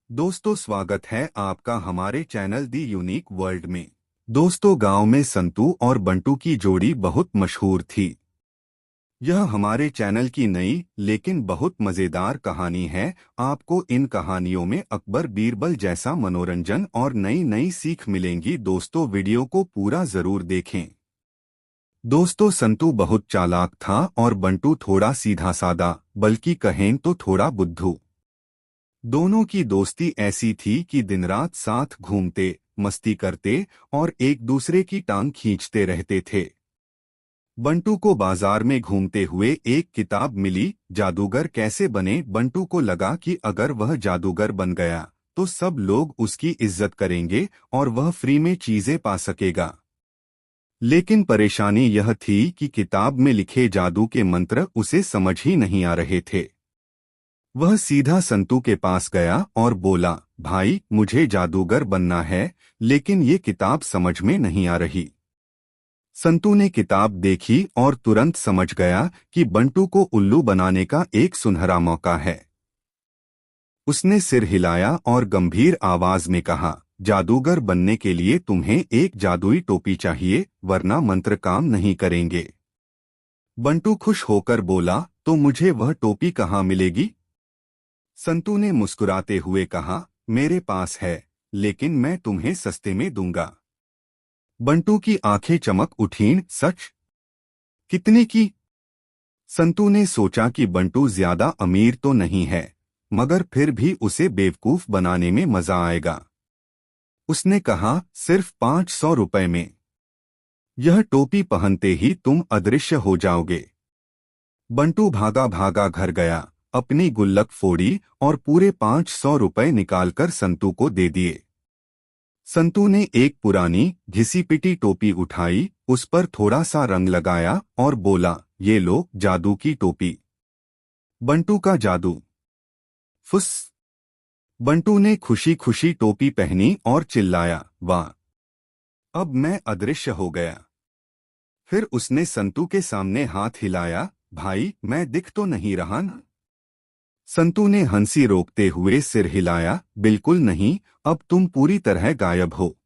दोस्तों, स्वागत है आपका हमारे चैनल दी यूनिक वर्ल्ड में। दोस्तों, गांव में संतू और बंटू की जोड़ी बहुत मशहूर थी। यह हमारे चैनल की नई लेकिन बहुत मजेदार कहानी है। आपको इन कहानियों में अकबर बीरबल जैसा मनोरंजन और नई नई सीख मिलेंगी। दोस्तों, वीडियो को पूरा जरूर देखें। दोस्तों, संतू बहुत चालाक था और बंटू थोड़ा सीधा सादा, बल्कि कहें तो थोड़ा बुद्धू। दोनों की दोस्ती ऐसी थी कि दिन रात साथ घूमते, मस्ती करते और एक दूसरे की टांग खींचते रहते थे। बंटू को बाजार में घूमते हुए एक किताब मिली, जादूगर कैसे बने। बंटू को लगा कि अगर वह जादूगर बन गया तो सब लोग उसकी इज्जत करेंगे और वह फ्री में चीजें पा सकेगा। लेकिन परेशानी यह थी कि किताब में लिखे जादू के मंत्र उसे समझ ही नहीं आ रहे थे। वह सीधा संतू के पास गया और बोला, भाई, मुझे जादूगर बनना है, लेकिन ये किताब समझ में नहीं आ रही। संतू ने किताब देखी और तुरंत समझ गया कि बंटू को उल्लू बनाने का एक सुनहरा मौका है। उसने सिर हिलाया और गंभीर आवाज में कहा, जादूगर बनने के लिए तुम्हें एक जादुई टोपी चाहिए, वरना मंत्र काम नहीं करेंगे। बंटू खुश होकर बोला, तो मुझे वह टोपी कहाँ मिलेगी? संतू ने मुस्कुराते हुए कहा, मेरे पास है, लेकिन मैं तुम्हें सस्ते में दूंगा। बंटू की आंखें चमक उठीं। सच? कितने की? संतू ने सोचा कि बंटू ज्यादा अमीर तो नहीं है, मगर फिर भी उसे बेवकूफ बनाने में मजा आएगा। उसने कहा, सिर्फ 500 रुपए में। यह टोपी पहनते ही तुम अदृश्य हो जाओगे। बंटू भागा भागा घर गया, अपनी गुल्लक फोड़ी और पूरे 500 रुपए निकालकर संतू को दे दिए। संतू ने एक पुरानी घिसी पिटी टोपी उठाई, उस पर थोड़ा सा रंग लगाया और बोला, ये लो, जादू की टोपी। बंटू का जादू। फुस। बंटू ने खुशी खुशी टोपी पहनी और चिल्लाया, वाह, अब मैं अदृश्य हो गया। फिर उसने संतू के सामने हाथ हिलाया, भाई, मैं दिख तो नहीं रहा न? संतू ने हंसी रोकते हुए सिर हिलाया, बिल्कुल नहीं, अब तुम पूरी तरह गायब हो।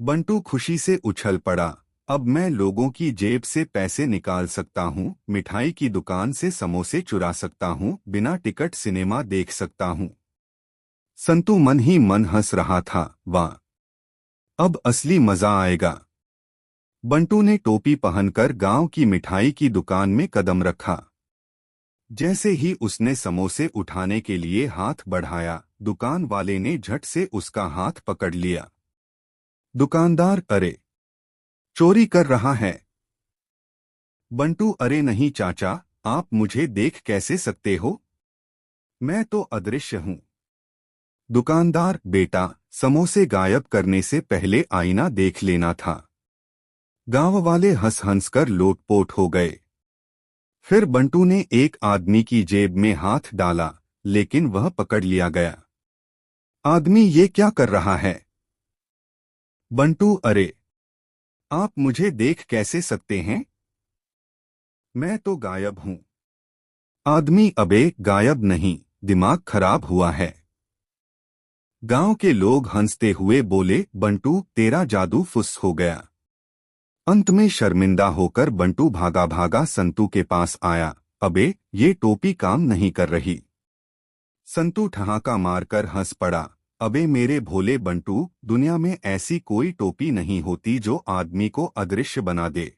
बंटू खुशी से उछल पड़ा, अब मैं लोगों की जेब से पैसे निकाल सकता हूँ, मिठाई की दुकान से समोसे चुरा सकता हूँ, बिना टिकट सिनेमा देख सकता हूँ। संतू मन ही मन हंस रहा था, वाह, अब असली मजा आएगा। बंटू ने टोपी पहनकर गांव की मिठाई की दुकान में कदम रखा। जैसे ही उसने समोसे उठाने के लिए हाथ बढ़ाया, दुकान वाले ने झट से उसका हाथ पकड़ लिया। दुकानदार, अरे, चोरी कर रहा है। बंटू, अरे नहीं चाचा, आप मुझे देख कैसे सकते हो? मैं तो अदृश्य हूँ। दुकानदार, बेटा, समोसे गायब करने से पहले आईना देख लेना था। गांव वाले हंस हंस कर लोटपोट हो गए। फिर बंटू ने एक आदमी की जेब में हाथ डाला, लेकिन वह पकड़ लिया गया। आदमी, ये क्या कर रहा है? बंटू, अरे, आप मुझे देख कैसे सकते हैं? मैं तो गायब हूँ। आदमी, अबे गायब नहीं, दिमाग खराब हुआ है। गांव के लोग हंसते हुए बोले, बंटू, तेरा जादू फुस हो गया। अंत में शर्मिंदा होकर बंटू भागा भागा संतू के पास आया, अबे, ये टोपी काम नहीं कर रही। संतू ठहाका मारकर हंस पड़ा, अबे मेरे भोले बंटू, दुनिया में ऐसी कोई टोपी नहीं होती जो आदमी को अदृश्य बना दे।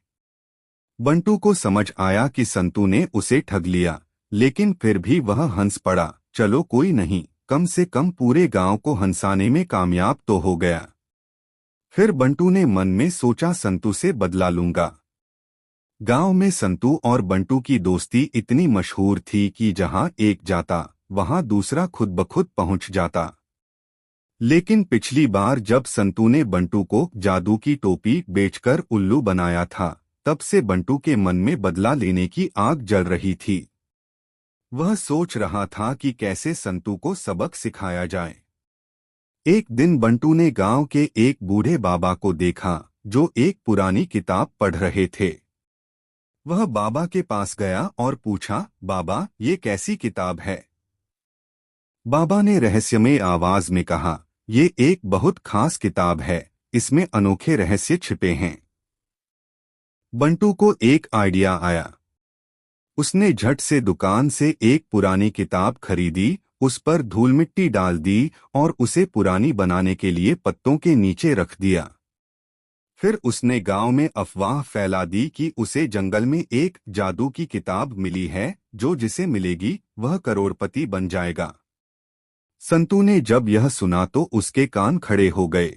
बंटू को समझ आया कि संतू ने उसे ठग लिया, लेकिन फिर भी वह हंस पड़ा, चलो कोई नहीं, कम से कम पूरे गांव को हंसाने में कामयाब तो हो गया। फिर बंटू ने मन में सोचा, संतू से बदला लूंगा। गांव में संतू और बंटू की दोस्ती इतनी मशहूर थी कि जहां एक जाता, वहां दूसरा खुद ब खुद पहुंच जाता। लेकिन पिछली बार जब संतू ने बंटू को जादू की टोपी बेचकर उल्लू बनाया था, तब से बंटू के मन में बदला लेने की आग जल रही थी। वह सोच रहा था कि कैसे संतू को सबक सिखाया जाए। एक दिन बंटू ने गांव के एक बूढ़े बाबा को देखा, जो एक पुरानी किताब पढ़ रहे थे। वह बाबा के पास गया और पूछा, बाबा, ये कैसी किताब है? बाबा ने रहस्यमय आवाज में कहा, ये एक बहुत खास किताब है, इसमें अनोखे रहस्य छिपे हैं। बंटू को एक आइडिया आया। उसने झट से दुकान से एक पुरानी किताब खरीदी, उस पर धूल मिट्टी डाल दी और उसे पुरानी बनाने के लिए पत्तों के नीचे रख दिया। फिर उसने गांव में अफवाह फैला दी कि उसे जंगल में एक जादू की किताब मिली है, जो जिसे मिलेगी वह करोड़पति बन जाएगा। संतू ने जब यह सुना तो उसके कान खड़े हो गए।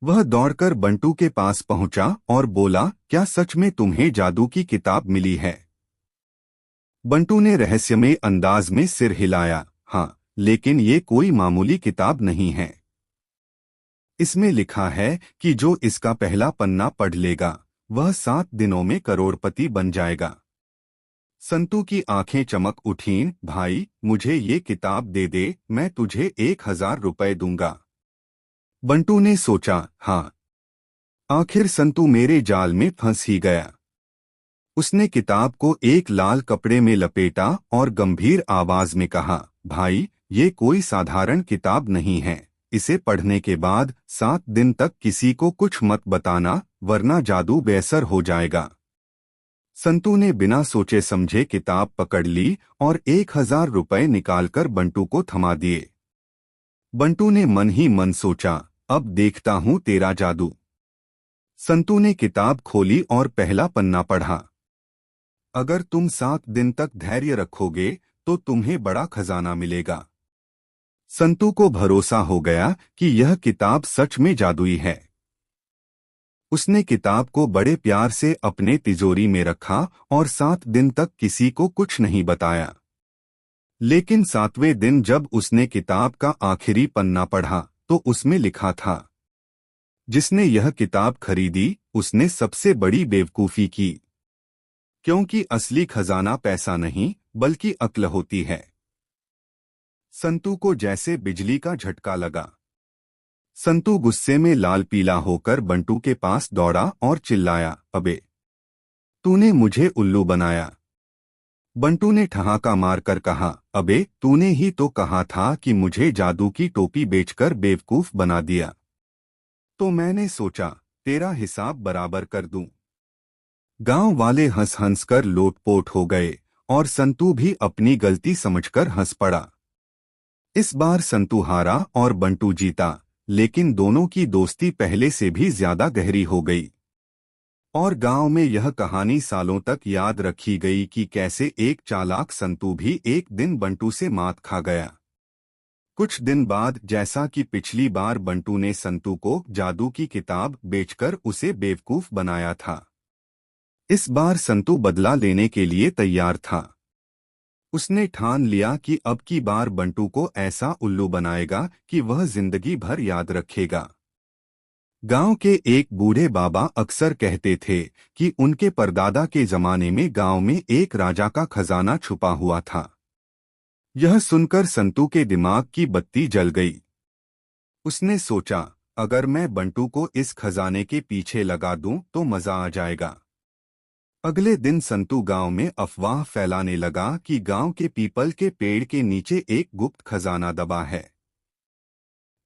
वह दौड़कर बंटू के पास पहुंचा और बोला, क्या सच में तुम्हें जादू की किताब मिली है? बंटू ने रहस्यमय अंदाज में सिर हिलाया, हाँ, लेकिन ये कोई मामूली किताब नहीं है। इसमें लिखा है कि जो इसका पहला पन्ना पढ़ लेगा वह 7 दिनों में करोड़पति बन जाएगा। संतू की आंखें चमक उठीं, भाई मुझे ये किताब दे दे, मैं तुझे 1000 रुपए दूंगा। बंटू ने सोचा, हाँ, आखिर संतू मेरे जाल में फंस ही गया। उसने किताब को एक लाल कपड़े में लपेटा और गंभीर आवाज में कहा, भाई ये कोई साधारण किताब नहीं है, इसे पढ़ने के बाद 7 दिन तक किसी को कुछ मत बताना, वरना जादू बेअसर हो जाएगा। संतू ने बिना सोचे समझे किताब पकड़ ली और 1000 रुपए निकालकर बंटू को थमा दिए। बंटू ने मन ही मन सोचा, अब देखता हूं तेरा जादू। संतू ने किताब खोली और पहला पन्ना पढ़ा। अगर तुम 7 दिन तक धैर्य रखोगे तो तुम्हें बड़ा खजाना मिलेगा। संतू को भरोसा हो गया कि यह किताब सच में जादुई है। उसने किताब को बड़े प्यार से अपने तिजोरी में रखा और 7 दिन तक किसी को कुछ नहीं बताया। लेकिन 7वें दिन जब उसने किताब का आखिरी पन्ना पढ़ा तो उसमें लिखा था, जिसने यह किताब खरीदी उसने सबसे बड़ी बेवकूफी की, क्योंकि असली खजाना पैसा नहीं बल्कि अक्ल होती है। संतू को जैसे बिजली का झटका लगा। संतू गुस्से में लाल पीला होकर बंटू के पास दौड़ा और चिल्लाया, अबे तूने मुझे उल्लू बनाया। बंटू ने ठहाका मारकर कहा, अबे तूने ही तो कहा था कि मुझे जादू की टोपी बेचकर बेवकूफ बना दिया, तो मैंने सोचा तेरा हिसाब बराबर कर दूं। गांव वाले हंस हंस कर लोटपोट हो गए और संतू भी अपनी गलती समझकर हंस पड़ा। इस बार संतू हारा और बंटू जीता, लेकिन दोनों की दोस्ती पहले से भी ज्यादा गहरी हो गई। और गांव में यह कहानी सालों तक याद रखी गई कि कैसे एक चालाक संतू भी एक दिन बंटू से मात खा गया। कुछ दिन बाद, जैसा कि पिछली बार बंटू ने संतू को जादू की किताब बेचकर उसे बेवकूफ बनाया था, इस बार संतू बदला लेने के लिए तैयार था। उसने ठान लिया कि अब की बार बंटू को ऐसा उल्लू बनाएगा कि वह जिंदगी भर याद रखेगा। गांव के एक बूढ़े बाबा अक्सर कहते थे कि उनके परदादा के जमाने में गांव में एक राजा का खजाना छुपा हुआ था। यह सुनकर संतू के दिमाग की बत्ती जल गई। उसने सोचा, अगर मैं बंटू को इस खजाने के पीछे लगा दूं तो मजा आ जाएगा। अगले दिन संतू गांव में अफवाह फैलाने लगा कि गांव के पीपल के पेड़ के नीचे एक गुप्त खजाना दबा है।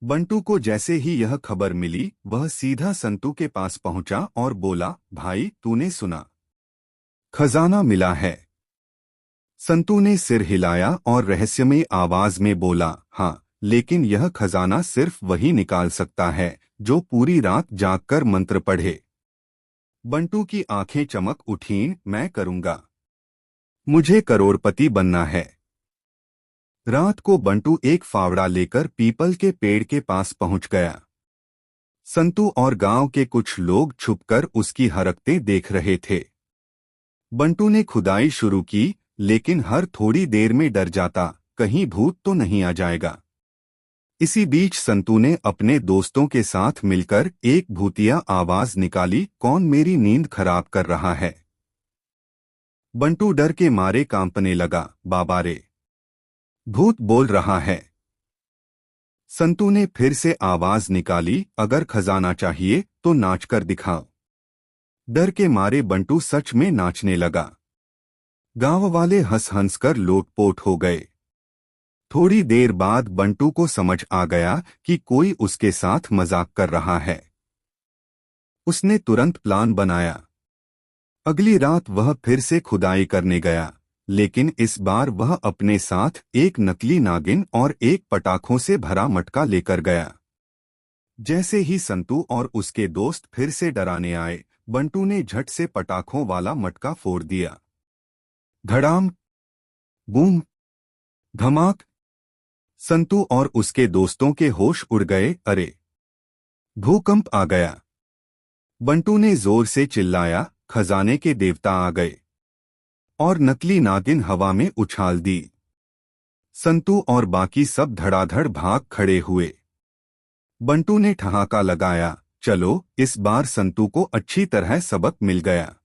बंटू को जैसे ही यह खबर मिली वह सीधा संतू के पास पहुंचा और बोला, भाई तूने सुना, खजाना मिला है। संतू ने सिर हिलाया और रहस्यमय आवाज में बोला, हाँ, लेकिन यह खजाना सिर्फ वही निकाल सकता है जो पूरी रात जागकर मंत्र पढ़े। बंटू की आंखें चमक उठीं, मैं करूंगा, मुझे करोड़पति बनना है। रात को बंटू एक फावड़ा लेकर पीपल के पेड़ के पास पहुंच गया। संतू और गांव के कुछ लोग छुपकर उसकी हरकतें देख रहे थे। बंटू ने खुदाई शुरू की, लेकिन हर थोड़ी देर में डर जाता, कहीं भूत तो नहीं आ जाएगा। इसी बीच संतू ने अपने दोस्तों के साथ मिलकर एक भूतिया आवाज निकाली, कौन मेरी नींद खराब कर रहा है? बंटू डर के मारे कांपने लगा, बाबा रे, भूत बोल रहा है। संतू ने फिर से आवाज निकाली, अगर खजाना चाहिए तो नाचकर दिखाओ। डर के मारे बंटू सच में नाचने लगा। गांव वाले हंस हंस कर लोटपोट हो गए। थोड़ी देर बाद बंटू को समझ आ गया कि कोई उसके साथ मजाक कर रहा है। उसने तुरंत प्लान बनाया। अगली रात वह फिर से खुदाई करने गया, लेकिन इस बार वह अपने साथ एक नकली नागिन और एक पटाखों से भरा मटका लेकर गया। जैसे ही संतू और उसके दोस्त फिर से डराने आए, बंटू ने झट से पटाखों वाला मटका फोड़ दिया। धड़ाम, बूम, धमाक। संतू और उसके दोस्तों के होश उड़ गए। अरे, भूकंप आ गया! बंटू ने जोर से चिल्लाया, खजाने के देवता आ गए! और नकली नागिन हवा में उछाल दी। संतू और बाकी सब धड़ाधड़ भाग खड़े हुए। बंटू ने ठहाका लगाया, चलो, इस बार संतू को अच्छी तरह सबक मिल गया।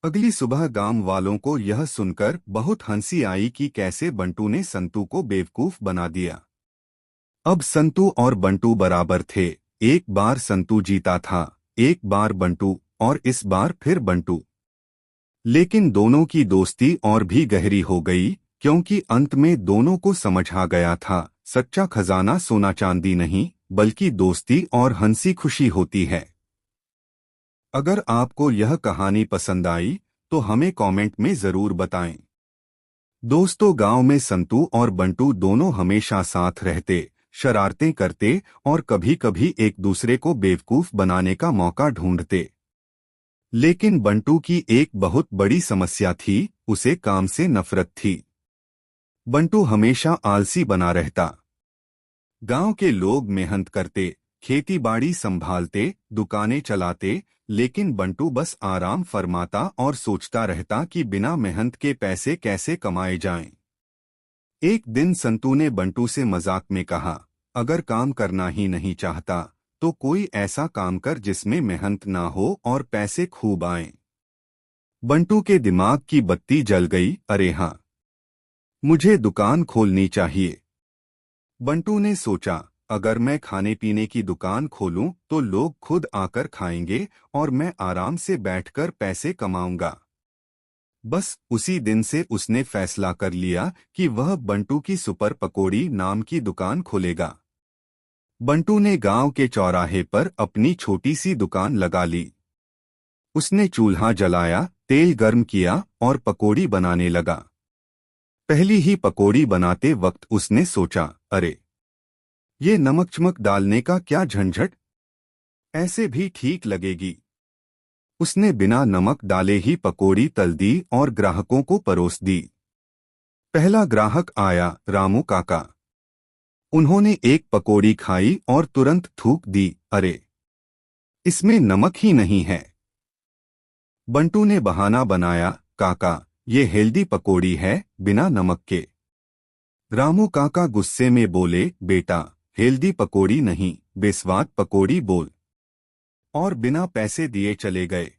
अगली सुबह गांव वालों को यह सुनकर बहुत हंसी आई कि कैसे बंटू ने संतू को बेवकूफ बना दिया। अब संतू और बंटू बराबर थे। एक बार संतू जीता था, एक बार बंटू, और इस बार फिर बंटू। लेकिन दोनों की दोस्ती और भी गहरी हो गई, क्योंकि अंत में दोनों को समझ आ गया था, सच्चा खजाना सोना चांदी नहीं, बल्कि दोस्ती और हंसी खुशी होती है। अगर आपको यह कहानी पसंद आई तो हमें कमेंट में जरूर बताएं। दोस्तों, गांव में संतू और बंटू दोनों हमेशा साथ रहते, शरारतें करते और कभी-कभी एक दूसरे को बेवकूफ बनाने का मौका ढूंढते। लेकिन बंटू की एक बहुत बड़ी समस्या थी, उसे काम से नफरत थी। बंटू हमेशा आलसी बना रहता। गांव के लोग मेहनत करते, खेती बाड़ी संभालते, दुकानें चलाते, लेकिन बंटू बस आराम फरमाता और सोचता रहता कि बिना मेहनत के पैसे कैसे कमाए जाएं। एक दिन संतू ने बंटू से मजाक में कहा, अगर काम करना ही नहीं चाहता तो कोई ऐसा काम कर जिसमें मेहनत ना हो और पैसे खूब आएं। बंटू के दिमाग की बत्ती जल गई। अरे हाँ, मुझे दुकान खोलनी चाहिए। बंटू ने सोचा, अगर मैं खाने पीने की दुकान खोलूं तो लोग खुद आकर खाएंगे और मैं आराम से बैठकर पैसे कमाऊंगा। बस उसी दिन से उसने फैसला कर लिया कि वह बंटू की सुपर पकौड़ी नाम की दुकान खोलेगा। बंटू ने गांव के चौराहे पर अपनी छोटी सी दुकान लगा ली। उसने चूल्हा जलाया, तेल गर्म किया और पकौड़ी बनाने लगा। पहली ही पकौड़ी बनाते वक्त उसने सोचा, अरे, ये नमक चमक डालने का क्या झंझट, ऐसे भी ठीक लगेगी। उसने बिना नमक डाले ही पकौड़ी तल दी और ग्राहकों को परोस दी। पहला ग्राहक आया, रामू काका। उन्होंने एक पकौड़ी खाई और तुरंत थूक दी, अरे, इसमें नमक ही नहीं है। बंटू ने बहाना बनाया, काका, ये हेल्दी पकौड़ी है, बिना नमक के। रामू काका गुस्से में बोले, बेटा, हेल्दी पकौड़ी नहीं, बेस्वाद पकौड़ी बोल। और बिना पैसे दिए चले गए।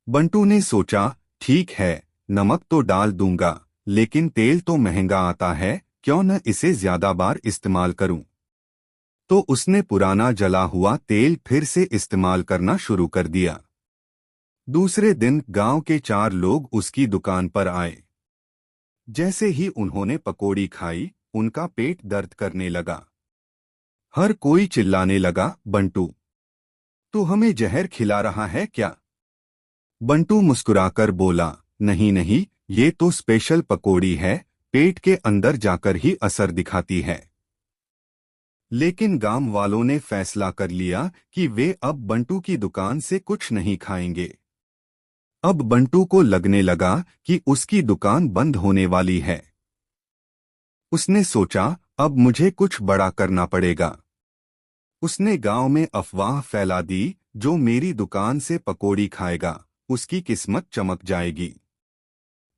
बंटू ने सोचा, ठीक है, नमक तो डाल दूंगा, लेकिन तेल तो महंगा आता है, क्यों न इसे ज्यादा बार इस्तेमाल करूं। तो उसने पुराना जला हुआ तेल फिर से इस्तेमाल करना शुरू कर दिया। दूसरे दिन गांव के 4 लोग उसकी दुकान पर आए। जैसे ही उन्होंने पकौड़ी खाई, उनका पेट दर्द करने लगा। हर कोई चिल्लाने लगा, बंटू, तू हमें जहर खिला रहा है क्या? बंटू मुस्कुराकर बोला, नहीं नहीं, ये तो स्पेशल पकौड़ी है, पेट के अंदर जाकर ही असर दिखाती है। लेकिन गांव वालों ने फैसला कर लिया कि वे अब बंटू की दुकान से कुछ नहीं खाएंगे। अब बंटू को लगने लगा कि उसकी दुकान बंद होने वाली है। उसने सोचा, अब मुझे कुछ बड़ा करना पड़ेगा। उसने गांव में अफवाह फैला दी, जो मेरी दुकान से पकौड़ी खाएगा, उसकी किस्मत चमक जाएगी।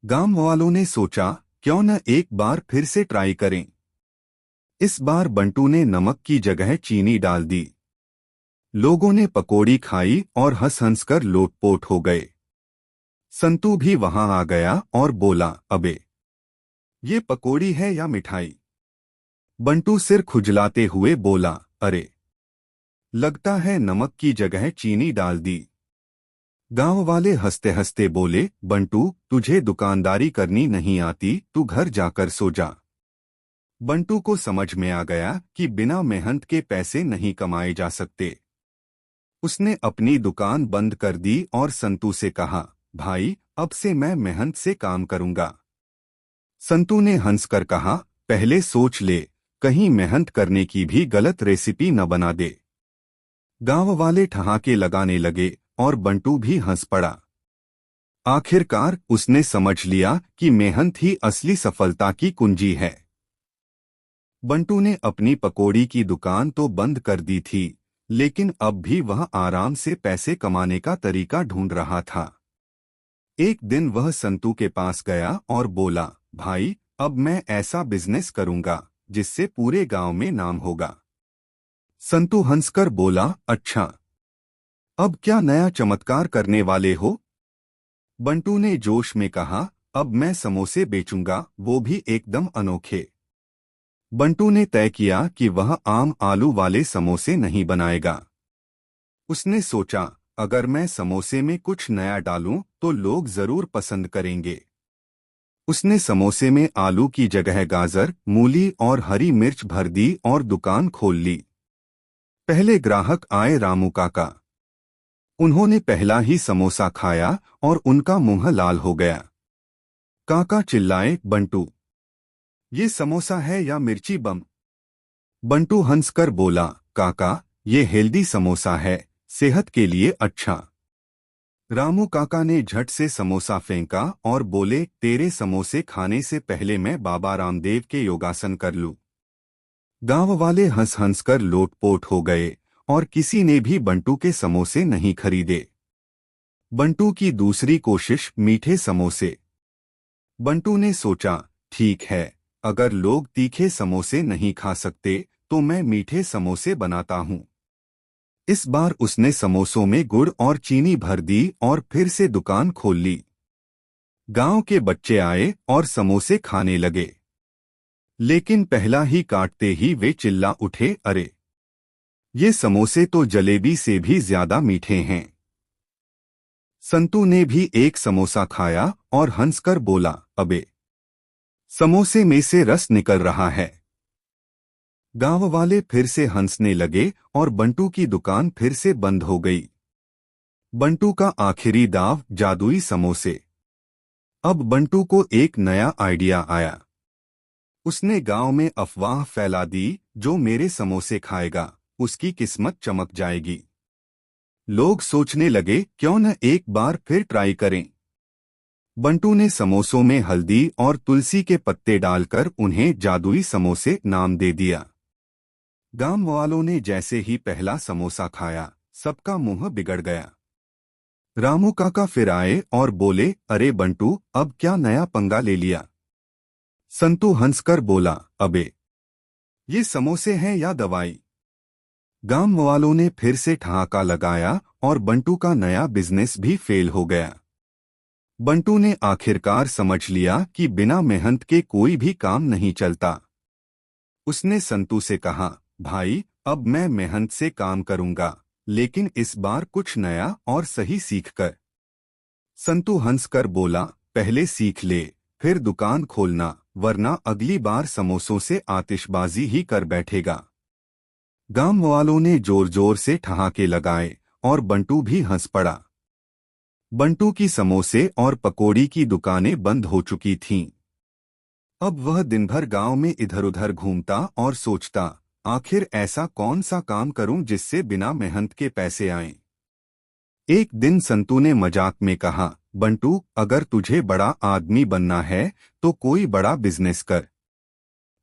गांव वालों ने सोचा, क्यों न एक बार फिर से ट्राई करें। इस बार बंटू ने नमक की जगह चीनी डाल दी। लोगों ने पकौड़ी खाई और हंस हंस कर लोटपोट हो गए। संतू भी वहां आ गया और बोला, अबे, ये पकौड़ी है या मिठाई? बंटू सिर खुजलाते हुए बोला, अरे, लगता है नमक की जगह चीनी डाल दी। गांव वाले हंसते हंसते बोले, बंटू, तुझे दुकानदारी करनी नहीं आती, तू घर जाकर सो जा। बंटू को समझ में आ गया कि बिना मेहनत के पैसे नहीं कमाए जा सकते। उसने अपनी दुकान बंद कर दी और संतू से कहा, भाई, अब से मैं मेहनत से काम करूंगा। संतू ने हंसकर कहा, पहले सोच ले, कहीं मेहनत करने की भी गलत रेसिपी न बना दे। गांव वाले ठहाके लगाने लगे और बंटू भी हंस पड़ा। आखिरकार उसने समझ लिया कि मेहनत ही असली सफलता की कुंजी है। बंटू ने अपनी पकौड़ी की दुकान तो बंद कर दी थी, लेकिन अब भी वह आराम से पैसे कमाने का तरीका ढूंढ रहा था। एक दिन वह संतू के पास गया और बोला, भाई, अब मैं ऐसा बिजनेस करूंगा जिससे पूरे गांव में नाम होगा। संतू हंसकर बोला, अच्छा, अब क्या नया चमत्कार करने वाले हो? बंटू ने जोश में कहा, अब मैं समोसे बेचूंगा, वो भी एकदम अनोखे। बंटू ने तय किया कि वह आम आलू वाले समोसे नहीं बनाएगा। उसने सोचा, अगर मैं समोसे में कुछ नया डालूं तो लोग जरूर पसंद करेंगे। उसने समोसे में आलू की जगह गाजर, मूली और हरी मिर्च भर दी और दुकान खोल ली। पहले ग्राहक आए रामू काका। उन्होंने पहला ही समोसा खाया और उनका मुंह लाल हो गया। काका चिल्लाए, बंटू, ये समोसा है या मिर्ची बम? बंटू हंसकर बोला, काका, ये हेल्दी समोसा है, सेहत के लिए अच्छा। रामू काका ने झट से समोसा फेंका और बोले, तेरे समोसे खाने से पहले मैं बाबा रामदेव के योगासन कर लूं। गांव वाले हंस हंस कर लोटपोट हो गए और किसी ने भी बंटू के समोसे नहीं खरीदे। बंटू की दूसरी कोशिश, मीठे समोसे। बंटू ने सोचा, ठीक है, अगर लोग तीखे समोसे नहीं खा सकते तो मैं मीठे समोसे बनाता हूं। इस बार उसने समोसों में गुड़ और चीनी भर दी और फिर से दुकान खोल ली। गांव के बच्चे आए और समोसे खाने लगे, लेकिन पहला ही काटते ही वे चिल्ला उठे, अरे, ये समोसे तो जलेबी से भी ज्यादा मीठे हैं। संतू ने भी एक समोसा खाया और हंसकर बोला, अबे, समोसे में से रस निकल रहा है। गांव वाले फिर से हंसने लगे और बंटू की दुकान फिर से बंद हो गई। बंटू का आखिरी दांव, जादुई समोसे। अब बंटू को एक नया आइडिया आया। उसने गांव में अफवाह फैला दी, जो मेरे समोसे खाएगा उसकी किस्मत चमक जाएगी। लोग सोचने लगे, क्यों न एक बार फिर ट्राई करें। बंटू ने समोसों में हल्दी और तुलसी के पत्ते डालकर उन्हें जादुई समोसे नाम दे दिया। गांव वालों ने जैसे ही पहला समोसा खाया, सबका मुंह बिगड़ गया। रामू काका फिर आए और बोले, अरे बंटू, अब क्या नया पंगा ले लिया? संतू हंसकर बोला, अबे, ये समोसे हैं या दवाई? गांव वालों ने फिर से ठहाका लगाया और बंटू का नया बिजनेस भी फेल हो गया। बंटू ने आखिरकार समझ लिया कि बिना मेहनत के कोई भी काम नहीं चलता। उसने संतू से कहा, भाई, अब मैं मेहनत से काम करूंगा, लेकिन इस बार कुछ नया और सही सीखकर। संतू हंसकर बोला, पहले सीख ले, फिर दुकान खोलना, वरना अगली बार समोसों से आतिशबाजी ही कर बैठेगा। गांव वालों ने जोर जोर से ठहाके लगाए और बंटू भी हंस पड़ा। बंटू की समोसे और पकौड़ी की दुकानें बंद हो चुकी थीं। अब वह दिन भर गांव में इधर उधर घूमता और सोचता, आखिर ऐसा कौन सा काम करूं जिससे बिना मेहनत के पैसे आएं। एक दिन संतू ने मजाक में कहा, बंटू, अगर तुझे बड़ा आदमी बनना है तो कोई बड़ा बिजनेस कर।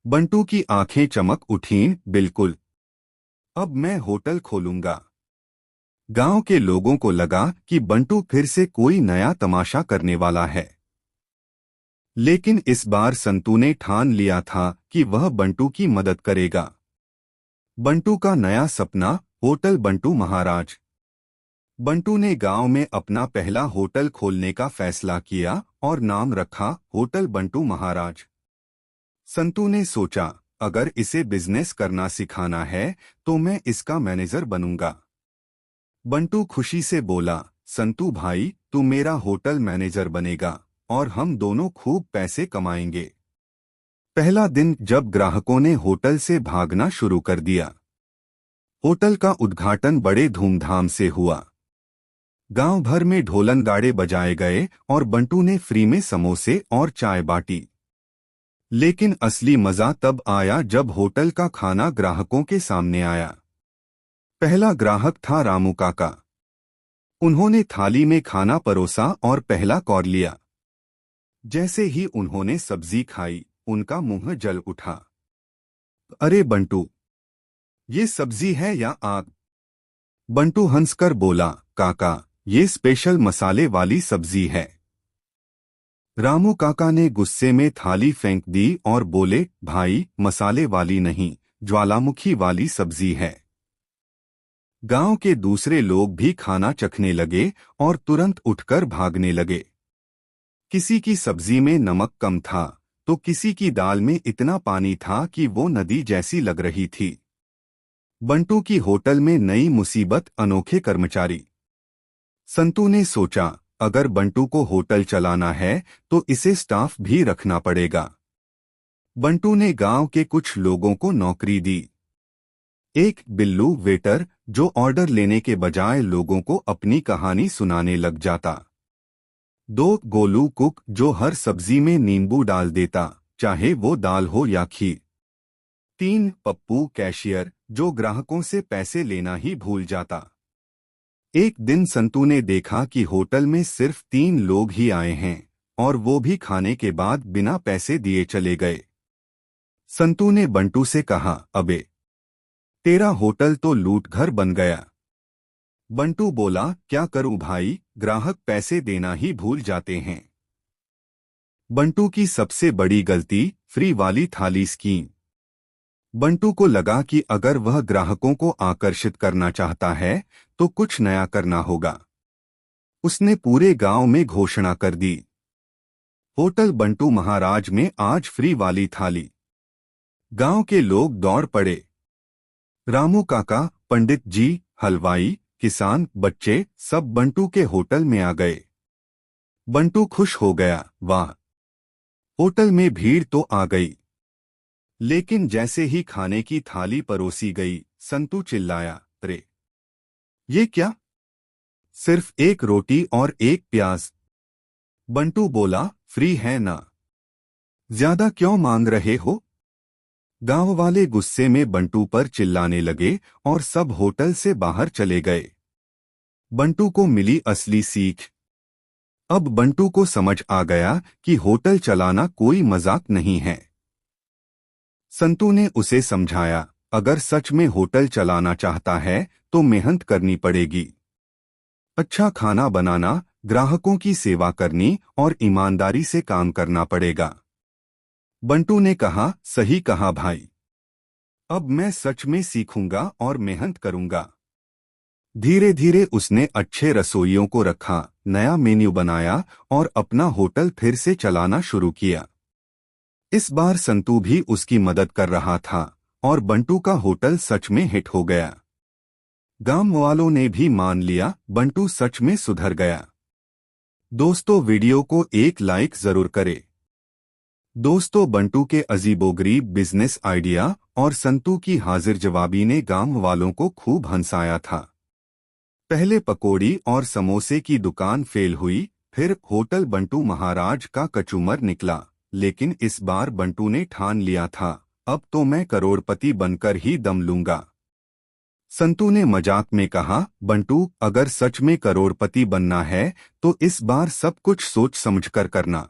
बंटू की आंखें चमक उठीं, बिल्कुल, अब मैं होटल खोलूंगा। गांव के लोगों को लगा कि बंटू फिर से कोई नया तमाशा करने वाला है। लेकिन इस बार संतू ने ठान लिया था कि वह बंटू की मदद करेगा। बंटू का नया सपना, होटल बंटू महाराज। बंटू ने गांव में अपना पहला होटल खोलने का फैसला किया और नाम रखा होटल बंटू महाराज। संतू ने सोचा, अगर इसे बिजनेस करना सिखाना है तो मैं इसका मैनेजर बनूंगा। बंटू खुशी से बोला, संतू भाई, तू मेरा होटल मैनेजर बनेगा और हम दोनों खूब पैसे कमाएंगे। पहला दिन जब ग्राहकों ने होटल से भागना शुरू कर दिया। होटल का उद्घाटन बड़े धूमधाम से हुआ। गांव भर में ढोलन गाड़े बजाए गए और बंटू ने फ्री में समोसे और चाय बांटी। लेकिन असली मजा तब आया जब होटल का खाना ग्राहकों के सामने आया। पहला ग्राहक था रामू काका। उन्होंने थाली में खाना परोसा और पहला कौर लिया। जैसे ही उन्होंने सब्जी खाई, उनका मुंह जल उठा। अरे बंटू, ये सब्जी है या आग? बंटू हंसकर बोला, काका, ये स्पेशल मसाले वाली सब्जी है। रामू काका ने गुस्से में थाली फेंक दी और बोले, भाई, मसाले वाली नहीं, ज्वालामुखी वाली सब्जी है। गांव के दूसरे लोग भी खाना चखने लगे और तुरंत उठकर भागने लगे। किसी की सब्जी में नमक कम था, तो किसी की दाल में इतना पानी था कि वो नदी जैसी लग रही थी। बंटू की होटल में नई मुसीबत, अनोखे कर्मचारी। संतू ने सोचा, अगर बंटू को होटल चलाना है तो इसे स्टाफ भी रखना पड़ेगा। बंटू ने गांव के कुछ लोगों को नौकरी दी। एक बिल्लू वेटर, जो ऑर्डर लेने के बजाय लोगों को अपनी कहानी सुनाने लग जाता। दो गोलू कुक, जो हर सब्जी में नींबू डाल देता, चाहे वो दाल हो या खीर। तीन पप्पू कैशियर, जो ग्राहकों से पैसे लेना ही भूल जाता। एक दिन संतू ने देखा कि होटल में सिर्फ 3 लोग ही आए हैं और वो भी खाने के बाद बिना पैसे दिए चले गए। संतू ने बंटू से कहा, अबे, तेरा होटल तो लूट घर बन गया। बंटू बोला, क्या करूं भाई, ग्राहक पैसे देना ही भूल जाते हैं। बंटू की सबसे बड़ी गलती, फ्री वाली थाली स्कीम। बंटू को लगा कि अगर वह ग्राहकों को आकर्षित करना चाहता है तो कुछ नया करना होगा। उसने पूरे गांव में घोषणा कर दी, होटल बंटू महाराज में आज फ्री वाली थाली। गांव के लोग दौड़ पड़े। रामू काका, पंडित जी, हलवाई, किसान, बच्चे, सब बंटू के होटल में आ गए। बंटू खुश हो गया, वाह, होटल में भीड़ तो आ गई। लेकिन जैसे ही खाने की थाली परोसी गई, संतू चिल्लाया, अरे, ये क्या? सिर्फ एक रोटी और एक प्याज। बंटू बोला, फ्री है ना, ज्यादा क्यों मांग रहे हो? गांव वाले गुस्से में बंटू पर चिल्लाने लगे और सब होटल से बाहर चले गए। बंटू को मिली असली सीख। अब बंटू को समझ आ गया कि होटल चलाना कोई मजाक नहीं है। संतू ने उसे समझाया, अगर सच में होटल चलाना चाहता है तो मेहनत करनी पड़ेगी। अच्छा खाना बनाना, ग्राहकों की सेवा करनी और ईमानदारी से काम करना पड़ेगा। बंटू ने कहा, सही कहा भाई, अब मैं सच में सीखूंगा और मेहनत करूंगा। धीरे धीरे उसने अच्छे रसोइयों को रखा, नया मेन्यू बनाया और अपना होटल फिर से चलाना शुरू किया। इस बार संतू भी उसकी मदद कर रहा था और बंटू का होटल सच में हिट हो गया। गांव वालों ने भी मान लिया, बंटू सच में सुधर गया। दोस्तों, वीडियो को एक लाइक जरूर करें। दोस्तों, बंटू के अजीबोगरीब बिजनेस आइडिया और संतू की हाजिर जवाबी ने गांव वालों को खूब हंसाया था। पहले पकौड़ी और समोसे की दुकान फेल हुई, फिर होटल बंटू महाराज का कचूमर निकला। लेकिन इस बार बंटू ने ठान लिया था, अब तो मैं करोड़पति बनकर ही दम लूंगा। संतू ने मजाक में कहा, बंटू, अगर सच में करोड़पति बनना है तो इस बार सब कुछ सोच समझकर करना।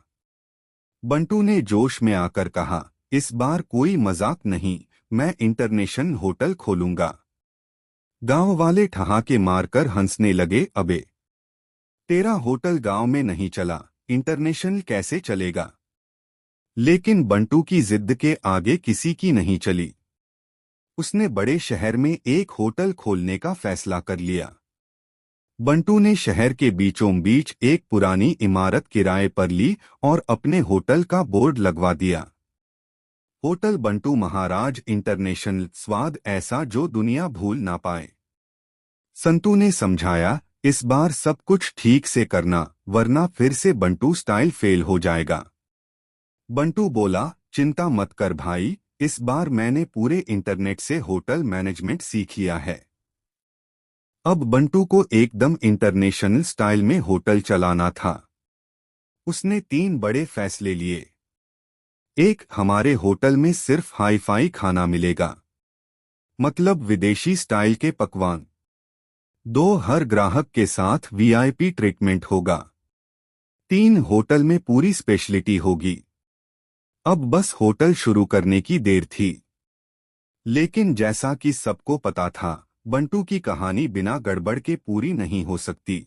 बंटू ने जोश में आकर कहा, इस बार कोई मजाक नहीं, मैं इंटरनेशनल होटल खोलूंगा। गांव वाले ठहाके मारकर हंसने लगे, अबे, तेरा होटल गांव में नहीं चला, इंटरनेशनल कैसे चलेगा? लेकिन बंटू की जिद के आगे किसी की नहीं चली। उसने बड़े शहर में एक होटल खोलने का फैसला कर लिया। बंटू ने शहर के बीचों बीच एक पुरानी इमारत किराए पर ली और अपने होटल का बोर्ड लगवा दिया, होटल बंटू महाराज इंटरनेशनल, स्वाद ऐसा जो दुनिया भूल ना पाए। संतू ने समझाया, इस बार सब कुछ ठीक से करना, वरना फिर से बंटू स्टाइल फेल हो जाएगा। बंटू बोला, चिंता मत कर भाई, इस बार मैंने पूरे इंटरनेट से होटल मैनेजमेंट सीख लिया है। अब बंटू को एकदम इंटरनेशनल स्टाइल में होटल चलाना था। उसने 3 बड़े फैसले लिए। एक, हमारे होटल में सिर्फ हाई फाई खाना मिलेगा, मतलब विदेशी स्टाइल के पकवान। 2, हर ग्राहक के साथ वीआईपी ट्रीटमेंट होगा। 3, होटल में पूरी स्पेशलिटी होगी। अब बस होटल शुरू करने की देर थी। लेकिन जैसा कि सबको पता था, बंटू की कहानी बिना गड़बड़ के पूरी नहीं हो सकती।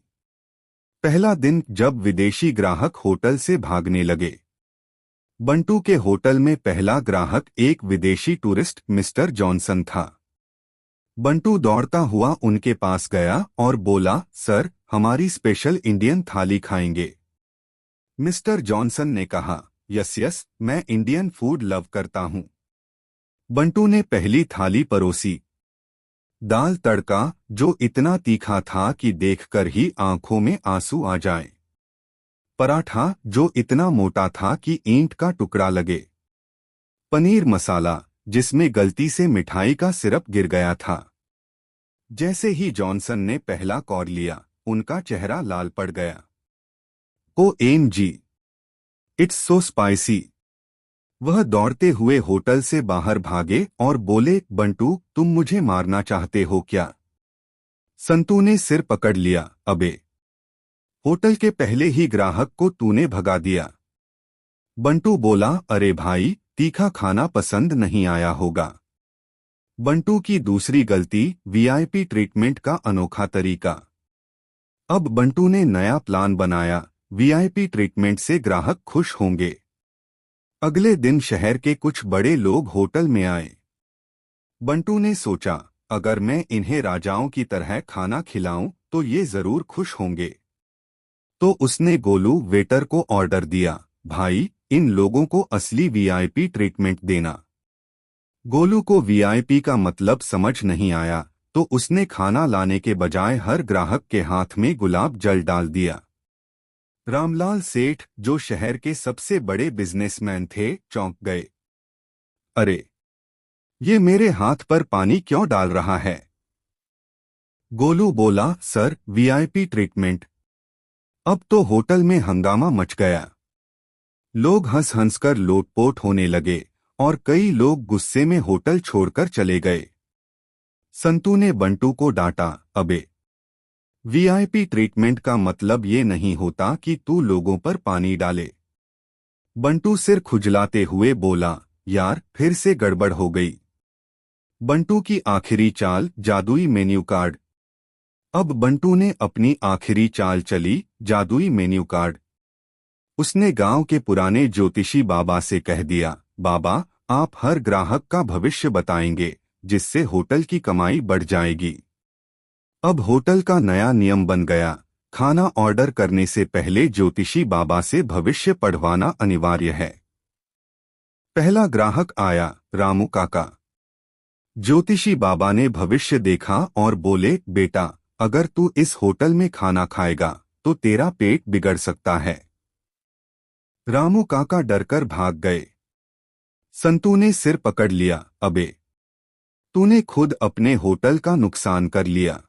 पहला दिन जब विदेशी ग्राहक होटल से भागने लगे। बंटू के होटल में पहला ग्राहक एक विदेशी टूरिस्ट मिस्टर जॉनसन था। बंटू दौड़ता हुआ उनके पास गया और बोला, सर, हमारी स्पेशल इंडियन थाली खाएंगे। मिस्टर जॉनसन ने कहा, यस यस, मैं इंडियन फूड लव करता हूं। बंटू ने पहली थाली परोसी। दाल तड़का, जो इतना तीखा था कि देखकर ही आंखों में आंसू आ जाए। पराठा, जो इतना मोटा था कि ईंट का टुकड़ा लगे। पनीर मसाला, जिसमें गलती से मिठाई का सिरप गिर गया था। जैसे ही जॉनसन ने पहला कौर लिया, उनका चेहरा लाल पड़ गया। OMG, it's so spicy. वह दौड़ते हुए होटल से बाहर भागे और बोले, बंटू, तुम मुझे मारना चाहते हो क्या? संतू ने सिर पकड़ लिया, अबे, होटल के पहले ही ग्राहक को तूने भगा दिया। बंटू बोला, अरे भाई, तीखा खाना पसंद नहीं आया होगा। बंटू की दूसरी गलती, वीआईपी ट्रीटमेंट का अनोखा तरीका। अब बंटू ने नया प्लान बनाया, वीआईपी ट्रीटमेंट से ग्राहक खुश होंगे। अगले दिन शहर के कुछ बड़े लोग होटल में आए। बंटू ने सोचा, अगर मैं इन्हें राजाओं की तरह खाना खिलाऊं तो ये जरूर खुश होंगे। तो उसने गोलू वेटर को ऑर्डर दिया, भाई, इन लोगों को असली वीआईपी ट्रीटमेंट देना। गोलू को वीआईपी का मतलब समझ नहीं आया, तो उसने खाना लाने के बजाय हर ग्राहक के हाथ में गुलाब जल डाल दिया। रामलाल सेठ, जो शहर के सबसे बड़े बिजनेसमैन थे, चौंक गए। अरे, ये मेरे हाथ पर पानी क्यों डाल रहा है? गोलू बोला, सर, वीआईपी ट्रीटमेंट। अब तो होटल में हंगामा मच गया। लोग हंस हंसकर लोटपोट होने लगे और कई लोग गुस्से में होटल छोड़कर चले गए। संतू ने बंटू को डांटा, अबे, वीआईपी ट्रीटमेंट का मतलब ये नहीं होता कि तू लोगों पर पानी डाले। बंटू सिर खुजलाते हुए बोला, यार, फिर से गड़बड़ हो गई। बंटू की आखिरी चाल, जादुई मेन्यू कार्ड। अब बंटू ने अपनी आखिरी चाल चली, जादुई मेन्यू कार्ड। उसने गांव के पुराने ज्योतिषी बाबा से कह दिया, बाबा, आप हर ग्राहक का भविष्य बताएंगे, जिससे होटल की कमाई बढ़ जाएगी। अब होटल का नया नियम बन गया, खाना ऑर्डर करने से पहले ज्योतिषी बाबा से भविष्य पढ़वाना अनिवार्य है। पहला ग्राहक आया, रामू काका। ज्योतिषी बाबा ने भविष्य देखा और बोले, बेटा, अगर तू इस होटल में खाना खाएगा तो तेरा पेट बिगड़ सकता है। रामू काका डरकर भाग गए। संतू ने सिर पकड़ लिया, अबे, तूने खुद अपने होटल का नुकसान कर लिया।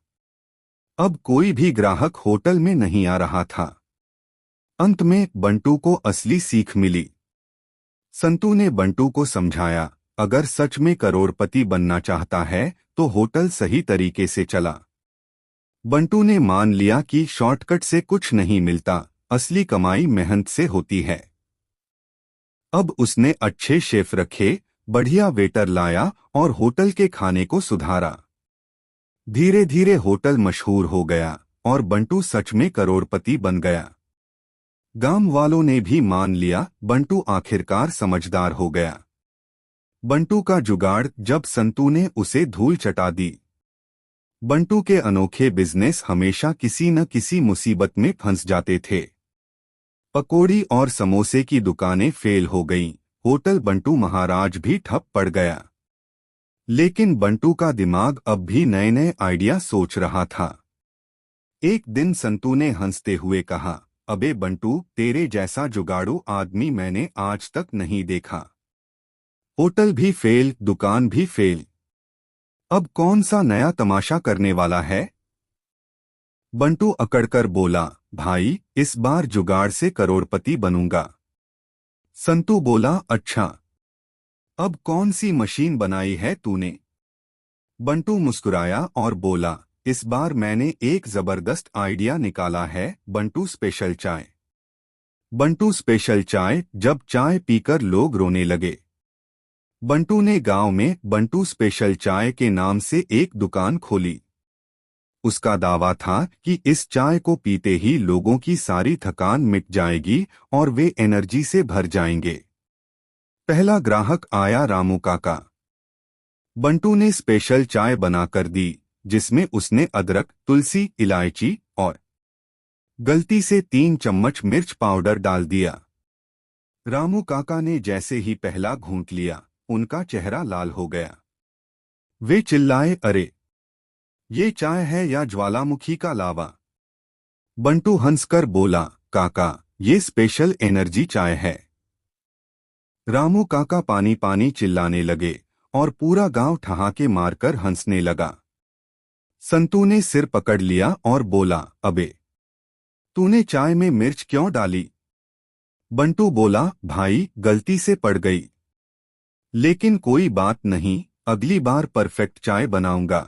अब कोई भी ग्राहक होटल में नहीं आ रहा था। अंत में बंटू को असली सीख मिली। संतू ने बंटू को समझाया, अगर सच में करोड़पति बनना चाहता है तो होटल सही तरीके से चला। बंटू ने मान लिया कि शॉर्टकट से कुछ नहीं मिलता, असली कमाई मेहनत से होती है। अब उसने अच्छे शेफ रखे, बढ़िया वेटर लाया और होटल के खाने को सुधारा। धीरे धीरे होटल मशहूर हो गया और बंटू सच में करोड़पति बन गया। गांव वालों ने भी मान लिया, बंटू आखिरकार समझदार हो गया। बंटू का जुगाड़, जब संतू ने उसे धूल चटा दी। बंटू के अनोखे बिजनेस हमेशा किसी न किसी मुसीबत में फंस जाते थे। पकौड़ी और समोसे की दुकानें फेल हो गईं, होटल बंटू महाराज भी ठप पड़ गया। लेकिन बंटू का दिमाग अब भी नए नए आइडिया सोच रहा था। एक दिन संतू ने हंसते हुए कहा, अबे बंटू, तेरे जैसा जुगाड़ू आदमी मैंने आज तक नहीं देखा। होटल भी फेल, दुकान भी फेल। अब कौन सा नया तमाशा करने वाला है? बंटू अकड़कर बोला, भाई इस बार जुगाड़ से करोड़पति बनूंगा। संतू बोला, अच्छा, अब कौन सी मशीन बनाई है तूने? बंटू मुस्कुराया और बोला, इस बार मैंने एक जबरदस्त आइडिया निकाला है, बंटू स्पेशल चाय। बंटू स्पेशल चाय। जब चाय पीकर लोग रोने लगे, बंटू ने गांव में बंटू स्पेशल चाय के नाम से एक दुकान खोली। उसका दावा था कि इस चाय को पीते ही लोगों की सारी थकान मिट जाएगी और वे एनर्जी से भर जाएंगे। पहला ग्राहक आया, रामू काका। बंटू ने स्पेशल चाय बनाकर दी, जिसमें उसने अदरक, तुलसी, इलायची और गलती से 3 चम्मच मिर्च पाउडर डाल दिया। रामू काका ने जैसे ही पहला घूंट लिया, उनका चेहरा लाल हो गया। वे चिल्लाए, अरे, ये चाय है या ज्वालामुखी का लावा? बंटू हंसकर बोला, काका, ये स्पेशल एनर्जी चाय है। रामू काका पानी पानी चिल्लाने लगे और पूरा गांव ठहाके मारकर हंसने लगा। संतू ने सिर पकड़ लिया और बोला, अबे, तूने चाय में मिर्च क्यों डाली? बंटू बोला, भाई गलती से पड़ गई, लेकिन कोई बात नहीं, अगली बार परफेक्ट चाय बनाऊंगा।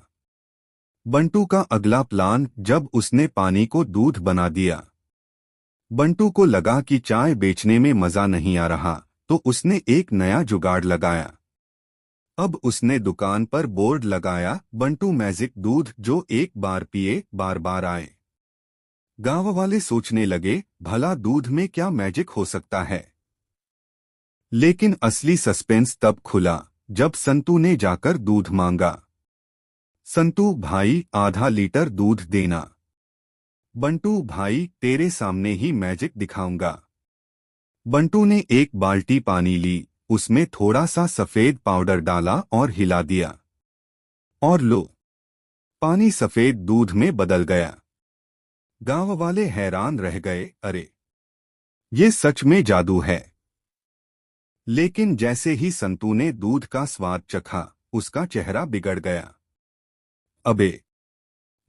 बंटू का अगला प्लान, जब उसने पानी को दूध बना दिया। बंटू को लगा कि चाय बेचने में मजा नहीं आ रहा, तो उसने एक नया जुगाड़ लगाया। अब उसने दुकान पर बोर्ड लगाया, बंटू मैजिक दूध, जो एक बार पिए बार बार आए। गांव वाले सोचने लगे, भला दूध में क्या मैजिक हो सकता है? लेकिन असली सस्पेंस तब खुला, जब संतू ने जाकर दूध मांगा। संतू भाई, आधा लीटर दूध देना। बंटू भाई, तेरे सामने ही मैजिक दिखाऊंगा। बंटू ने एक बाल्टी पानी ली, उसमें थोड़ा सा सफेद पाउडर डाला और हिला दिया। और लो, पानी सफेद दूध में बदल गया। गांव वाले हैरान रह गए, अरे, ये सच में जादू है। लेकिन जैसे ही संतू ने दूध का स्वाद चखा, उसका चेहरा बिगड़ गया। अबे,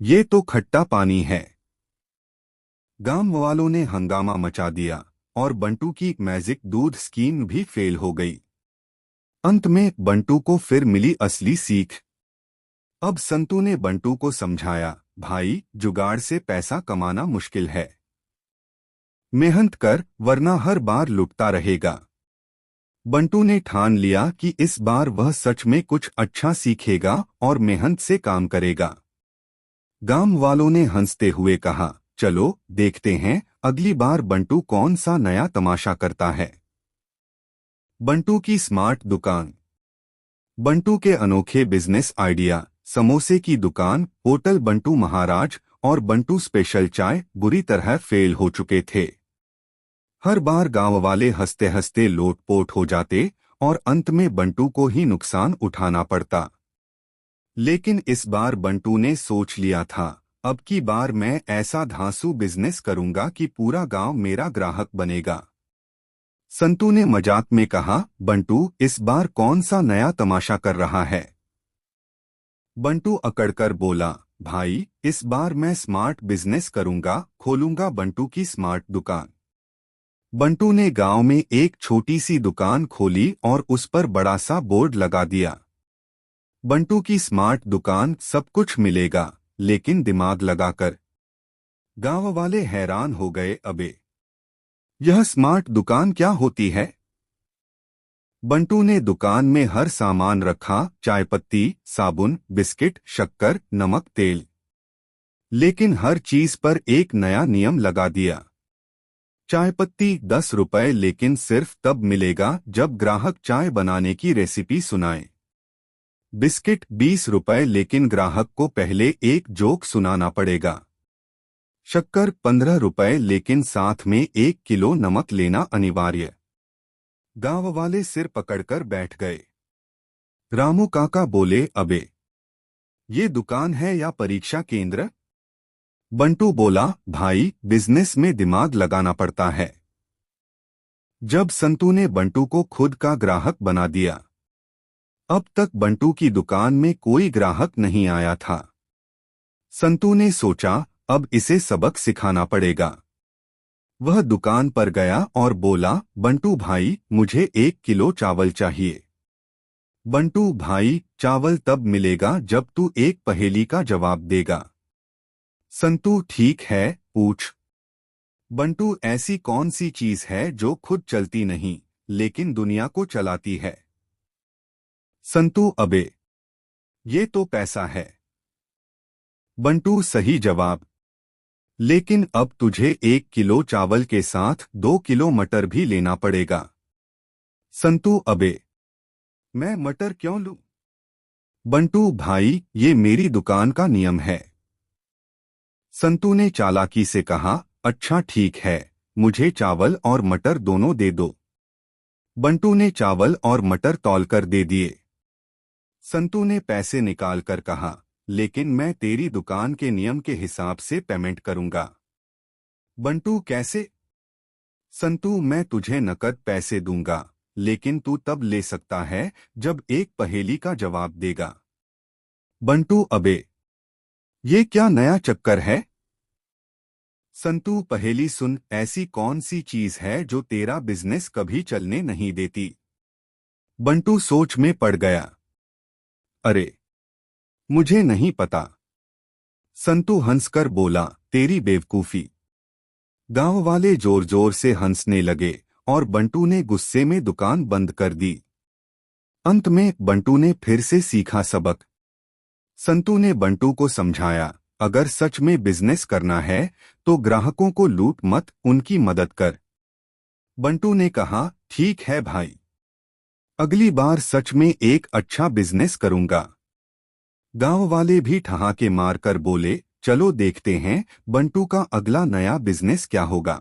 ये तो खट्टा पानी है। गांव वालों ने हंगामा मचा दिया और बंटू की मैजिक दूध स्कीम भी फेल हो गई। अंत में बंटू को फिर मिली असली सीख। अब संतू ने बंटू को समझाया, भाई, जुगाड़ से पैसा कमाना मुश्किल है। मेहनत कर, वरना हर बार लुटता रहेगा। बंटू ने ठान लिया कि इस बार वह सच में कुछ अच्छा सीखेगा और मेहनत से काम करेगा। गांव वालों ने हंसते हुए कहा, चलो देखते हैं अगली बार बंटू कौन सा नया तमाशा करता है। बंटू की स्मार्ट दुकान। बंटू के अनोखे बिजनेस आइडिया, समोसे की दुकान, होटल बंटू महाराज और बंटू स्पेशल चाय बुरी तरह फेल हो चुके थे। हर बार गांव वाले हंसते हंसते लोटपोट हो जाते और अंत में बंटू को ही नुकसान उठाना पड़ता। लेकिन इस बार बंटू ने सोच लिया था, अब की बार मैं ऐसा धांसू बिजनेस करूंगा कि पूरा गांव मेरा ग्राहक बनेगा। संतू ने मजाक में कहा, बंटू इस बार कौन सा नया तमाशा कर रहा है? बंटू अकड़कर बोला, भाई इस बार मैं स्मार्ट बिजनेस करूंगा, खोलूंगा बंटू की स्मार्ट दुकान। बंटू ने गांव में एक छोटी सी दुकान खोली और उस पर बड़ा सा बोर्ड लगा दिया, बंटू की स्मार्ट दुकान, सब कुछ मिलेगा लेकिन दिमाग लगाकर। गांव वाले हैरान हो गए, अबे, यह स्मार्ट दुकान क्या होती है? बंटू ने दुकान में हर सामान रखा, चायपत्ती, साबुन, बिस्किट, शक्कर, नमक, तेल। लेकिन हर चीज पर एक नया नियम लगा दिया। चायपत्ती 10 रुपए, लेकिन सिर्फ तब मिलेगा जब ग्राहक चाय बनाने की रेसिपी सुनाए। बिस्किट 20 रुपए, लेकिन ग्राहक को पहले एक जोक सुनाना पड़ेगा। शक्कर 15 रुपए, लेकिन साथ में 1 किलो नमक लेना अनिवार्य। गांव वाले सिर पकड़कर बैठ गए। रामू काका बोले, अबे, ये दुकान है या परीक्षा केंद्र? बंटू बोला, भाई बिजनेस में दिमाग लगाना पड़ता है। जब संतू ने बंटू को खुद का ग्राहक बना दिया, अब तक बंटू की दुकान में कोई ग्राहक नहीं आया था। संतू ने सोचा अब इसे सबक सिखाना पड़ेगा। वह दुकान पर गया और बोला, बंटू भाई मुझे 1 किलो चावल चाहिए। बंटू भाई चावल तब मिलेगा जब तू एक पहेली का जवाब देगा। संतू ठीक है, पूछ। बंटू ऐसी कौन सी चीज है जो खुद चलती नहीं लेकिन दुनिया को चलाती है? संतू अबे ये तो पैसा है। बंटू सही जवाब। लेकिन अब तुझे 1 किलो चावल के साथ 2 किलो मटर भी लेना पड़ेगा। संतू अबे मैं मटर क्यों लूं? बंटू भाई ये मेरी दुकान का नियम है। संतू ने चालाकी से कहा, अच्छा ठीक है, मुझे चावल और मटर दोनों दे दो। बंटू ने चावल और मटर तौलकर दे दिए। संतू ने पैसे निकालकर कहा, लेकिन मैं तेरी दुकान के नियम के हिसाब से पेमेंट करूंगा। बंटू कैसे? संतू मैं तुझे नकद पैसे दूंगा, लेकिन तू तब ले सकता है जब एक पहेली का जवाब देगा। बंटू अबे ये क्या नया चक्कर है? संतू पहेली सुन, ऐसी कौन सी चीज है जो तेरा बिजनेस कभी चलने नहीं देती? बंटू सोच में पड़ गया। अरे मुझे नहीं पता। संतू हंसकर बोला, तेरी बेवकूफी। गांव वाले जोर जोर से हंसने लगे और बंटू ने गुस्से में दुकान बंद कर दी। अंत में बंटू ने फिर से सीखा सबक। संतू ने बंटू को समझाया, अगर सच में बिजनेस करना है तो ग्राहकों को लूट मत, उनकी मदद कर। बंटू ने कहा, ठीक है भाई, अगली बार सच में एक अच्छा बिजनेस करूंगा। गांव वाले भी ठहाके मारकर बोले, चलो देखते हैं बंटू का अगला नया बिजनेस क्या होगा।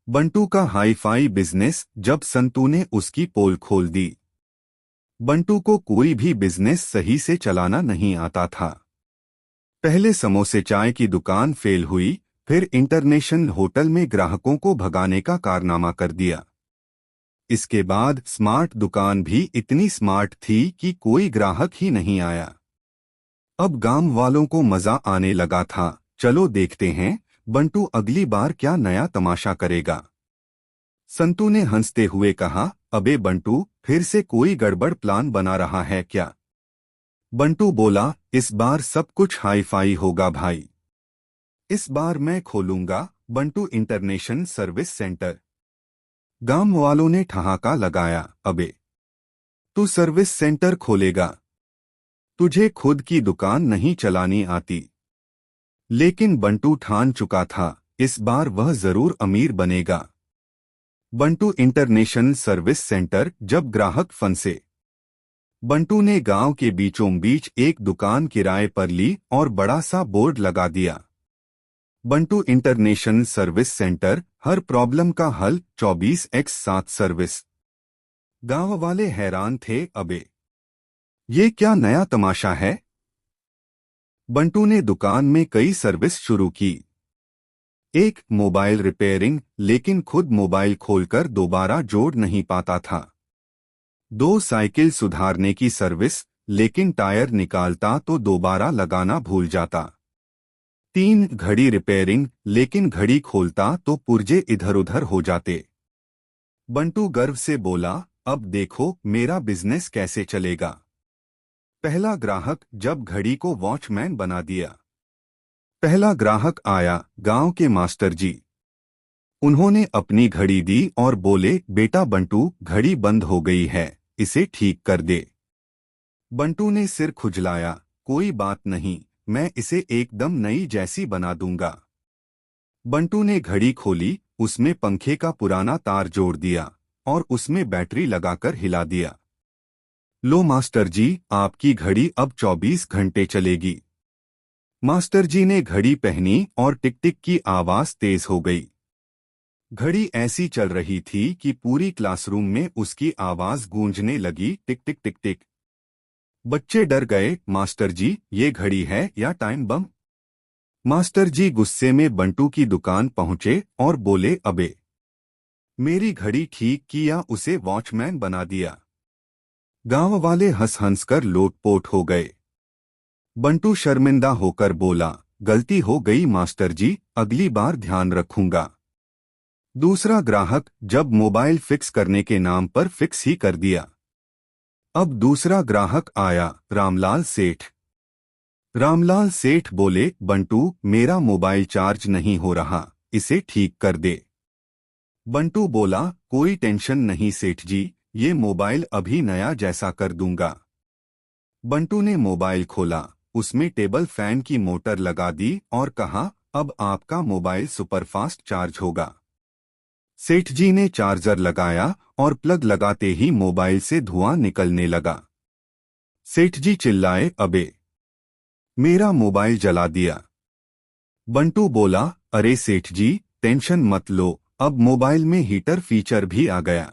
बंटू का हाई फाई बिजनेस। जब संतू ने उसकी पोल खोल दी। बंटू को कोई भी बिजनेस सही से चलाना नहीं आता था। पहले समोसे चाय की दुकान फेल हुई, फिर इंटरनेशनल होटल में ग्राहकों को भगाने का कारनामा कर दिया। इसके बाद स्मार्ट दुकान भी इतनी स्मार्ट थी कि कोई ग्राहक ही नहीं आया। अब गांव वालों को मजा आने लगा था। चलो देखते हैं बंटू अगली बार क्या नया तमाशा करेगा। संतू ने हंसते हुए कहा, अबे बंटू फिर से कोई गड़बड़ प्लान बना रहा है क्या? बंटू बोला, इस बार सब कुछ हाई फाई होगा भाई। इस बार मैं खोलूंगा बंटू इंटरनेशनल सर्विस सेंटर। गांव वालों ने ठहाका लगाया, अबे तू सर्विस सेंटर खोलेगा? तुझे खुद की दुकान नहीं चलानी आती। लेकिन बंटू ठान चुका था, इस बार वह जरूर अमीर बनेगा। Bantu international service centre. जब ग्राहक फंसे, बंटू ने गांव के बीचों बीच एक दुकान किराए पर ली और बड़ा सा बोर्ड लगा दिया, बंटू इंटरनेशनल सर्विस सेंटर, हर प्रॉब्लम का हल 24x7 सर्विस। गांव वाले हैरान थे, अबे ये क्या नया तमाशा है? बंटू ने दुकान में कई सर्विस शुरू की। एक मोबाइल रिपेयरिंग, लेकिन खुद मोबाइल खोलकर दोबारा जोड़ नहीं पाता था। 2 साइकिल सुधारने की सर्विस, लेकिन टायर निकालता तो दोबारा लगाना भूल जाता। 3 घड़ी रिपेयरिंग, लेकिन घड़ी खोलता तो पुर्जे इधर उधर हो जाते। बंटू गर्व से बोला, अब देखो मेरा बिजनेस कैसे चलेगा। पहला ग्राहक। जब घड़ी को वॉचमैन बना दिया। पहला ग्राहक आया, गांव के मास्टर जी। उन्होंने अपनी घड़ी दी और बोले, बेटा बंटू घड़ी बंद हो गई है, इसे ठीक कर दे। बंटू ने सिर खुजलाया, कोई बात नहीं, मैं इसे एकदम नई जैसी बना दूंगा। बंटू ने घड़ी खोली, उसमें पंखे का पुराना तार जोड़ दिया और उसमें बैटरी लगाकर हिला दिया। लो मास्टर जी, आपकी घड़ी अब 24 घंटे चलेगी। मास्टर जी ने घड़ी पहनी और टिक टिक की आवाज तेज हो गई। घड़ी ऐसी चल रही थी कि पूरी क्लासरूम में उसकी आवाज गूंजने लगी, टिक टिक टिक टिक। बच्चे डर गए, मास्टर जी ये घड़ी है या टाइम बम? मास्टर जी गुस्से में बंटू की दुकान पहुंचे और बोले, अबे मेरी घड़ी ठीक की या उसे वॉचमैन बना दिया? गांव वाले हंस हंस कर लोटपोट हो गए। बंटू शर्मिंदा होकर बोला, गलती हो गई मास्टर जी, अगली बार ध्यान रखूंगा। दूसरा ग्राहक जब मोबाइल फिक्स करने के नाम पर फिक्स ही कर दिया। अब दूसरा ग्राहक आया, रामलाल सेठ। रामलाल सेठ बोले, बंटू मेरा मोबाइल चार्ज नहीं हो रहा, इसे ठीक कर दे। बंटू बोला, कोई टेंशन नहीं सेठ जी, ये मोबाइल अभी नया जैसा कर दूंगा। बंटू ने मोबाइल खोला, उसमें टेबल फैन की मोटर लगा दी और कहा, अब आपका मोबाइल सुपरफास्ट चार्ज होगा। सेठ जी ने चार्जर लगाया और प्लग लगाते ही मोबाइल से धुआं निकलने लगा। सेठ जी चिल्लाए, अबे मेरा मोबाइल जला दिया। बंटू बोला, अरे सेठ जी टेंशन मत लो, अब मोबाइल में हीटर फीचर भी आ गया।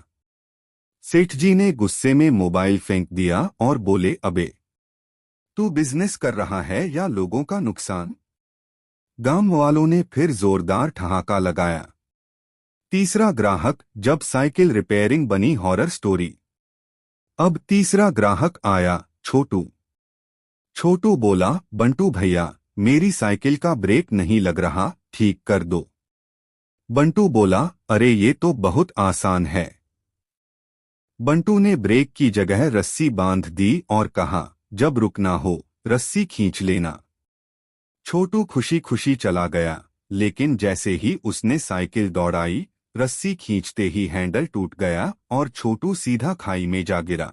सेठ जी ने गुस्से में मोबाइल फेंक दिया और बोले, अबे तू बिजनेस कर रहा है या लोगों का नुकसान। गांव वालों ने फिर जोरदार ठहाका लगाया। तीसरा ग्राहक जब साइकिल रिपेयरिंग बनी हॉरर स्टोरी। अब तीसरा ग्राहक आया, छोटू। छोटू बोला, बंटू भैया मेरी साइकिल का ब्रेक नहीं लग रहा, ठीक कर दो। बंटू बोला, अरे ये तो बहुत आसान है। बंटू ने ब्रेक की जगह रस्सी बांध दी और कहा, जब रुकना हो रस्सी खींच लेना। छोटू खुशी खुशी चला गया, लेकिन जैसे ही उसने साइकिल दौड़ाई, रस्सी खींचते ही हैंडल टूट गया और छोटू सीधा खाई में जा गिरा।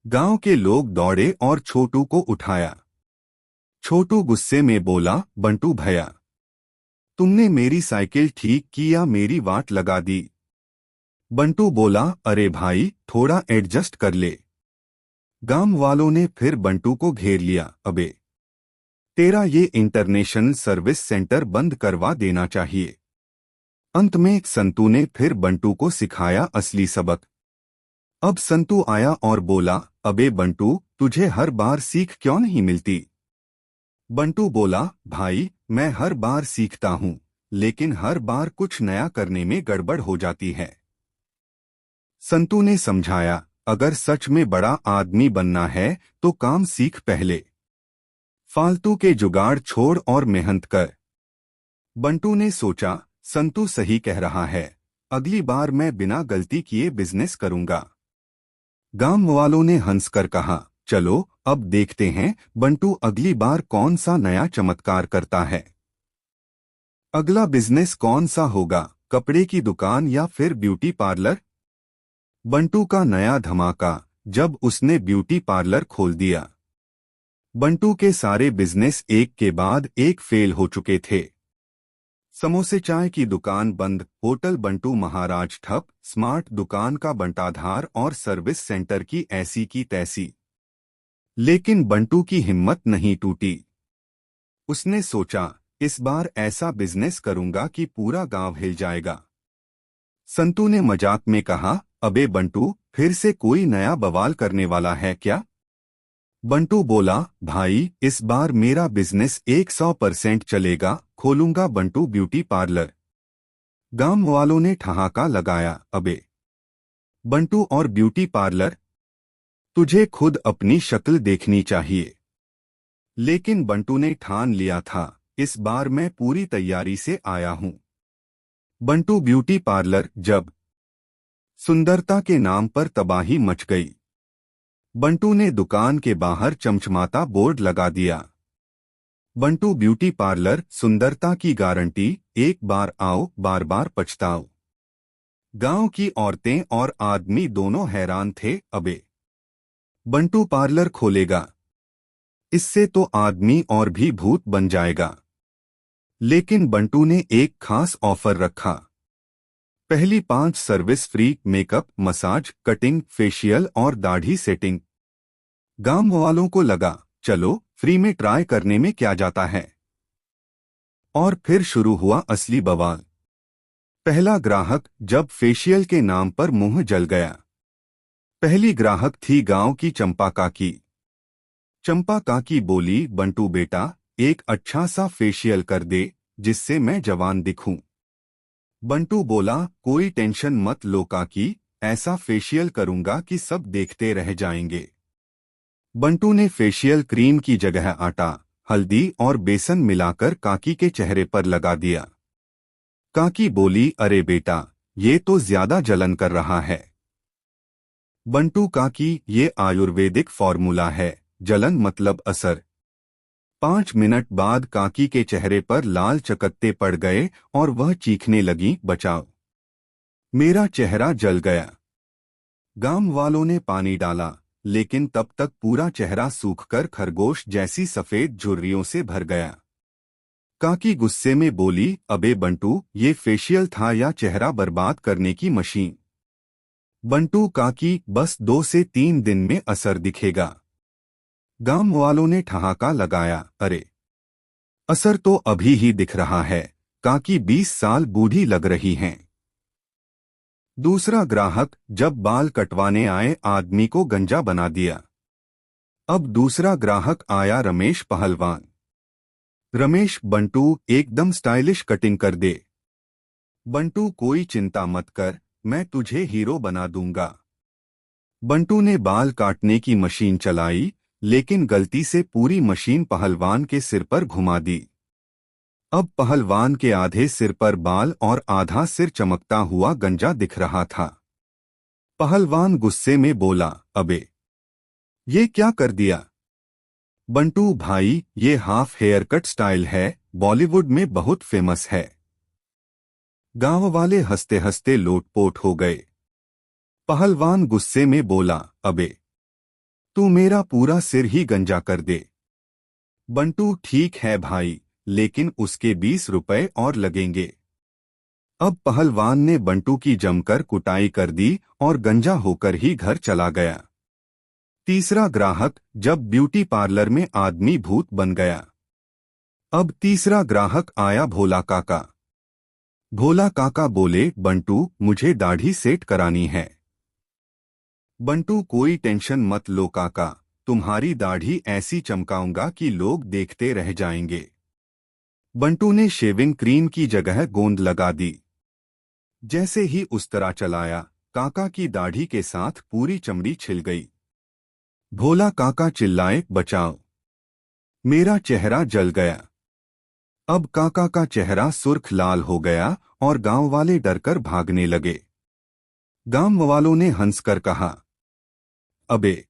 गांव के लोग दौड़े और छोटू को उठाया। छोटू गुस्से में बोला, बंटू भैया तुमने मेरी साइकिल ठीक की या मेरी वाट लगा दी। बंटू बोला, अरे भाई थोड़ा एडजस्ट कर ले। गांव वालों ने फिर बंटू को घेर लिया, अबे तेरा ये इंटरनेशनल सर्विस सेंटर बंद करवा देना चाहिए। अंत में संतू ने फिर बंटू को सिखाया असली सबक। अब संतू आया और बोला, अबे बंटू तुझे हर बार सीख क्यों नहीं मिलती। बंटू बोला, भाई मैं हर बार सीखता हूँ, लेकिन हर बार कुछ नया करने में गड़बड़ हो जाती है। संतू ने समझाया, अगर सच में बड़ा आदमी बनना है तो काम सीख पहले, फालतू के जुगाड़ छोड़ और मेहनत कर। बंटू ने सोचा, संतू सही कह रहा है, अगली बार मैं बिना गलती किए बिजनेस करूंगा। गांव वालों ने हंसकर कहा, चलो अब देखते हैं बंटू अगली बार कौन सा नया चमत्कार करता है। अगला बिजनेस कौन सा होगा, कपड़े की दुकान या फिर ब्यूटी पार्लर। बंटू का नया धमाका जब उसने ब्यूटी पार्लर खोल दिया। बंटू के सारे बिजनेस एक के बाद एक फेल हो चुके थे। समोसे चाय की दुकान बंद, होटल बंटू महाराज ठप, स्मार्ट दुकान का बंटाधार और सर्विस सेंटर की ऐसी की तैसी। लेकिन बंटू की हिम्मत नहीं टूटी। उसने सोचा, इस बार ऐसा बिजनेस करूंगा कि पूरा गांव हिल जाएगा। संतू ने मजाक में कहा, अबे बंटू फिर से कोई नया बवाल करने वाला है क्या। बंटू बोला, भाई इस बार मेरा बिजनेस 100% चलेगा, खोलूंगा बंटू ब्यूटी पार्लर। गांव वालों ने ठहाका लगाया, अबे बंटू और ब्यूटी पार्लर, तुझे खुद अपनी शक्ल देखनी चाहिए। लेकिन बंटू ने ठान लिया था, इस बार मैं पूरी तैयारी से आया हूं। बंटू ब्यूटी पार्लर जब सुंदरता के नाम पर तबाही मच गई। बंटू ने दुकान के बाहर चमचमाता बोर्ड लगा दिया, बंटू ब्यूटी पार्लर, सुंदरता की गारंटी, एक बार आओ बार बार पछताओ। गांव की औरतें और आदमी दोनों हैरान थे, अबे बंटू पार्लर खोलेगा, इससे तो आदमी और भी भूत बन जाएगा। लेकिन बंटू ने एक खास ऑफर रखा, पहली 5 service free, makeup, massage, cutting, facial और दाढ़ी सेटिंग। गांव वालों को लगा, चलो फ्री में ट्राई करने में क्या जाता है। और फिर शुरू हुआ असली बवाल। पहला ग्राहक जब फेशियल के नाम पर मुंह जल गया। पहली ग्राहक थी गांव की चंपा काकी। चंपा काकी बोली, बंटू बेटा एक अच्छा सा फेशियल कर दे, जिससे मैं जवान दिखूं। बंटू बोला, कोई टेंशन मत लो काकी, ऐसा फेशियल करूंगा कि सब देखते रह जाएंगे। बंटू ने फेशियल क्रीम की जगह आटा, हल्दी और बेसन मिलाकर काकी के चेहरे पर लगा दिया। काकी बोली, अरे बेटा, ये तो ज्यादा जलन कर रहा है। बंटू, काकी, ये आयुर्वेदिक फॉर्मूला है, जलन मतलब असर। 5 मिनट बाद काकी के चेहरे पर लाल चकत्ते पड़ गए और वह चीखने लगी, बचाओ, मेरा चेहरा जल गया। गांव वालों ने पानी डाला, लेकिन तब तक पूरा चेहरा सूखकर खरगोश जैसी सफेद झुर्रियों से भर गया। काकी गुस्से में बोली, अबे बंटू, ये फेशियल था या चेहरा बर्बाद करने की मशीन? बंटू, काकी, बस 2 से 3 दिन में असर दिखेगा। गांव वालों ने ठहाका लगाया, अरे, असर तो अभी ही दिख रहा है। काकी 20 साल बूढ़ी लग रही हैं। दूसरा ग्राहक, जब बाल कटवाने आए आदमी को गंजा बना दिया। अब दूसरा ग्राहक आया, रमेश पहलवान। रमेश, बंटू, एकदम स्टाइलिश कटिंग कर दे। बंटू, कोई चिंता मत कर, मैं तुझे हीरो बना दूंगा। बंटू ने बाल काटने की मशीन चलाई, लेकिन गलती से पूरी मशीन पहलवान के सिर पर घुमा दी। अब पहलवान के आधे सिर पर बाल और आधा सिर चमकता हुआ गंजा दिख रहा था। पहलवान गुस्से में बोला, अबे, ये क्या कर दिया? बंटू भाई, ये हाफ हेयर कट स्टाइल है, बॉलीवुड में बहुत फेमस है। गांव वाले हंसते हंसते लोटपोट हो गए। पहलवान गुस्से में बोला, अबे, तू मेरा पूरा सिर ही गंजा कर दे। बंटू, ठीक है भाई, लेकिन उसके 20 रुपए और लगेंगे। अब पहलवान ने बंटू की जमकर कुटाई कर दी और गंजा होकर ही घर चला गया। तीसरा ग्राहक, जब ब्यूटी पार्लर में आदमी भूत बन गया। अब तीसरा ग्राहक आया, भोला काका। भोला काका बोले, बंटू, मुझे दाढ़ी सेट करानी है। बंटू, कोई टेंशन मत लो काका, तुम्हारी दाढ़ी ऐसी चमकाऊंगा कि लोग देखते रह जाएंगे। बंटू ने शेविंग क्रीम की जगह गोंद लगा दी। जैसे ही उस तरह चलाया, काका की दाढ़ी के साथ पूरी चमड़ी छिल गई। भोला काका चिल्लाए, बचाओ, मेरा चेहरा जल गया। अब काका का चेहरा सुर्ख लाल हो गया और गांव वाले डरकर भागने लगे। गांव वालों ने हंसकर कहा, अबे,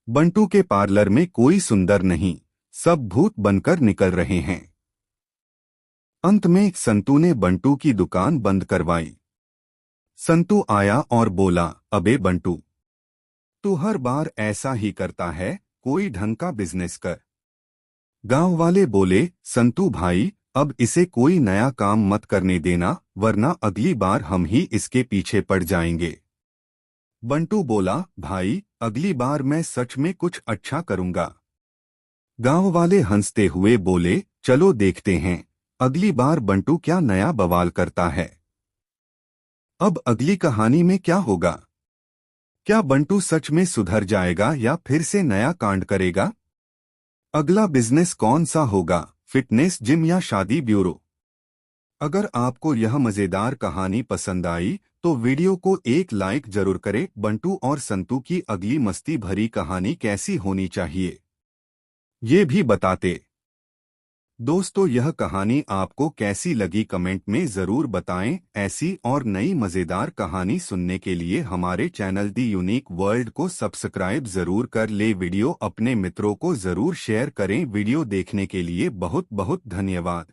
बंटू के पार्लर में कोई सुंदर नहीं, सब भूत बनकर निकल रहे हैं। अंत में संतू ने बंटू की दुकान बंद करवाई। संतू आया और बोला, अबे बंटू, तू हर बार ऐसा ही करता है, कोई ढंग का बिजनेस कर। गांव वाले बोले, संतू भाई, अब इसे कोई नया काम मत करने देना, वरना अगली बार हम ही इसके पीछे पड़ जाएंगे। बंटू बोला, भाई, अगली बार मैं सच में कुछ अच्छा करूंगा। गांव वाले हंसते हुए बोले, चलो देखते हैं, अगली बार बंटू क्या नया बवाल करता है। अब अगली कहानी में क्या होगा? क्या बंटू सच में सुधर जाएगा या फिर से नया कांड करेगा? अगला बिजनेस कौन सा होगा, फिटनेस जिम या शादी ब्यूरो? अगर आपको यह मजेदार कहानी पसंद आई तो वीडियो को एक लाइक जरूर करें। बंटू और संतू की अगली मस्ती भरी कहानी कैसी होनी चाहिए, ये भी बताते। दोस्तों, यह कहानी आपको कैसी लगी कमेंट में जरूर बताएं। ऐसी और नई मजेदार कहानी सुनने के लिए हमारे चैनल दी यूनिक वर्ल्ड को सब्सक्राइब जरूर कर ले। वीडियो अपने मित्रों को जरूर शेयर करें। वीडियो देखने के लिए बहुत बहुत धन्यवाद।